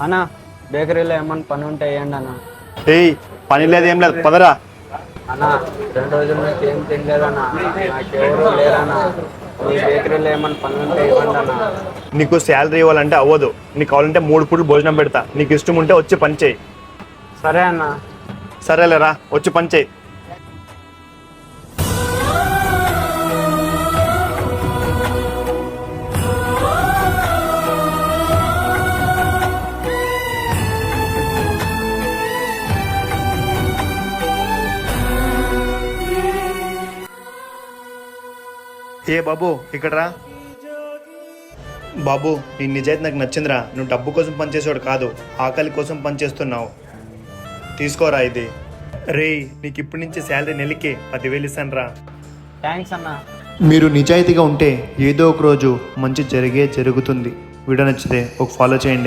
అన్న బేకరీలో ఏమన్నా పని ఉంటే వేయండి అన్న. ఏయ్, పని లేదు ఏం లేదు, పదరా. అన్న 2 రోజుల నుంచి ఏం తినలేదన్నా, నాకెవరు లేరన్నా. మీ బేకరీలో ఏమన్నా పని ఉంటే ఇవ్వండి అన్న. నీకు శాలరీ ఇవ్వాలంటే అవ్వదు. నీకు కావాలంటే 3 పూటలు భోజనం పెడతా. నీకు ఇష్టం ఉంటే వచ్చి పని చేయి. సరే అన్న. సరేలేరా, వచ్చి పని చేయి. ఏ బాబు, ఇక్కడ రా. బాబు, నీ నిజాయితీ నాకు నచ్చిందిరా. నువ్వు డబ్బు కోసం పనిచేసేవాడు కాదు, ఆకలి కోసం పనిచేస్తున్నావు. తీసుకోరా ఇది. రేయ్, నీకు ఇప్పటి నుంచి శాలరీ నెలకి 10,000 ఇస్తాను రా. థ్యాంక్స్ అన్న. మీరు నిజాయితీగా ఉంటే ఏదో ఒక రోజు మంచి జరుగుతుంది. వీడియో నచ్చితే ఒక ఫాలో చేయండి.